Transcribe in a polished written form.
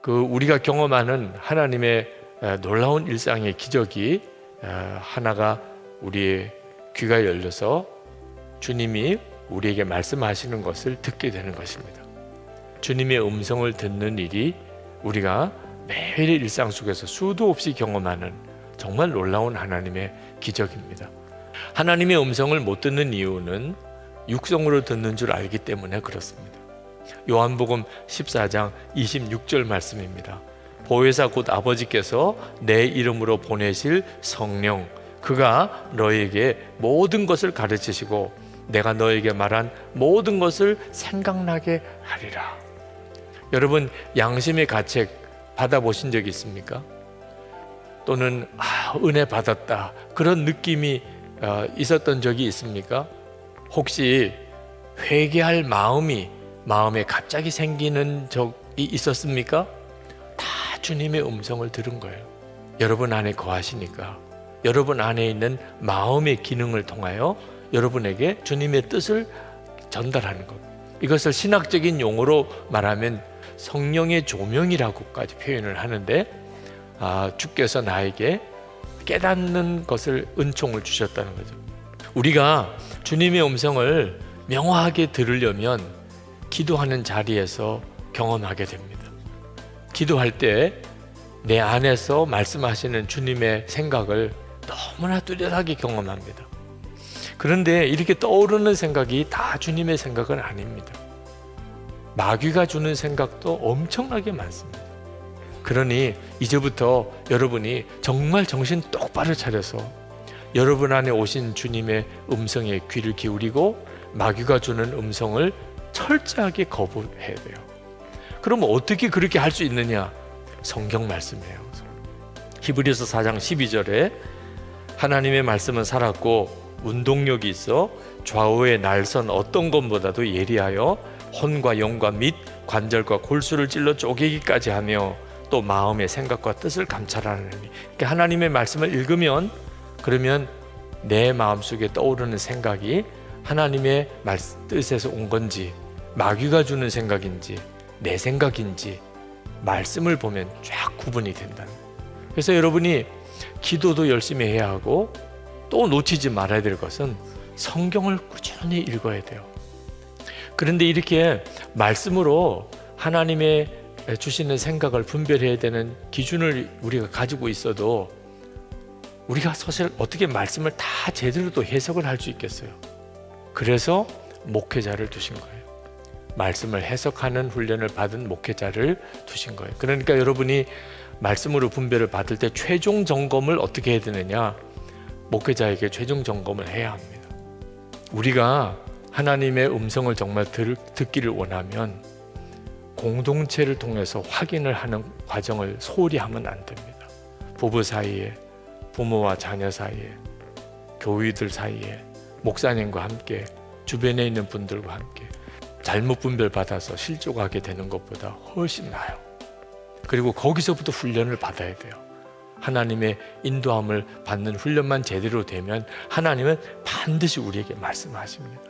우리가 경험하는 하나님의 놀라운 일상의 기적이 하나가 우리의 귀가 열려서 주님이 우리에게 말씀하시는 것을 듣게 되는 것입니다. 주님의 음성을 듣는 일이 우리가 매일의 일상 속에서 수도 없이 경험하는 정말 놀라운 하나님의 기적입니다. 하나님의 음성을 못 듣는 이유는 육성으로 듣는 줄 알기 때문에 그렇습니다. 요한복음 14장 26절 말씀입니다. 보혜사 곧 아버지께서 내 이름으로 보내실 성령, 그가 너에게 모든 것을 가르치시고 내가 너에게 말한 모든 것을 생각나게 하리라. 여러분, 양심의 가책 받아보신 적 있습니까? 또는 은혜 받았다, 그런 느낌이 있었던 적이 있습니까? 혹시 회개할 마음에 갑자기 생기는 적이 있었습니까? 다 주님의 음성을 들은 거예요. 여러분 안에 거하시니까 여러분 안에 있는 마음의 기능을 통하여 여러분에게 주님의 뜻을 전달하는 것. 이것을 신학적인 용어로 말하면 성령의 조명이라고까지 표현을 하는데, 주께서 나에게 깨닫는 것을 은총을 주셨다는 거죠. 우리가 주님의 음성을 명확하게 들으려면 기도하는 자리에서 경험하게 됩니다. 기도할 때 내 안에서 말씀하시는 주님의 생각을 너무나 뚜렷하게 경험합니다. 그런데 이렇게 떠오르는 생각이 다 주님의 생각은 아닙니다. 마귀가 주는 생각도 엄청나게 많습니다. 그러니 이제부터 여러분이 정말 정신 똑바로 차려서 여러분 안에 오신 주님의 음성에 귀를 기울이고 마귀가 주는 음성을 철저하게 거부해야 돼요. 그럼 어떻게 그렇게 할 수 있느냐? 성경 말씀이에요. 히브리서 4장 12절에 하나님의 말씀은 살았고 운동력이 있어 좌우의 날선 어떤 것보다도 예리하여 혼과 영과 및 관절과 골수를 찔러 쪼개기까지 하며 또 마음의 생각과 뜻을 감찰하느니. 그러니까 하나님의 말씀을 읽으면, 그러면 내 마음속에 떠오르는 생각이 하나님의 뜻에서 온 건지 마귀가 주는 생각인지 내 생각인지 말씀을 보면 쫙 구분이 된다는 거예요. 그래서 여러분이 기도도 열심히 해야 하고 또 놓치지 말아야 될 것은 성경을 꾸준히 읽어야 돼요. 그런데 이렇게 말씀으로 하나님의 주시는 생각을 분별해야 되는 기준을 우리가 가지고 있어도 우리가 사실 어떻게 말씀을 다 제대로 또 해석을 할 수 있겠어요? 그래서 목회자를 두신 거예요. 말씀을 해석하는 훈련을 받은 목회자를 두신 거예요. 그러니까 여러분이 말씀으로 분별을 받을 때 최종 점검을 어떻게 해야 되느냐? 목회자에게 최종 점검을 해야 합니다. 우리가 하나님의 음성을 정말 듣기를 원하면 공동체를 통해서 확인을 하는 과정을 소홀히 하면 안 됩니다. 부부 사이에, 부모와 자녀 사이에, 교우들 사이에, 목사님과 함께, 주변에 있는 분들과 함께 잘못 분별받아서 실족하게 되는 것보다 훨씬 나아요. 그리고 거기서부터 훈련을 받아야 돼요. 하나님의 인도함을 받는 훈련만 제대로 되면 하나님은 반드시 우리에게 말씀하십니다.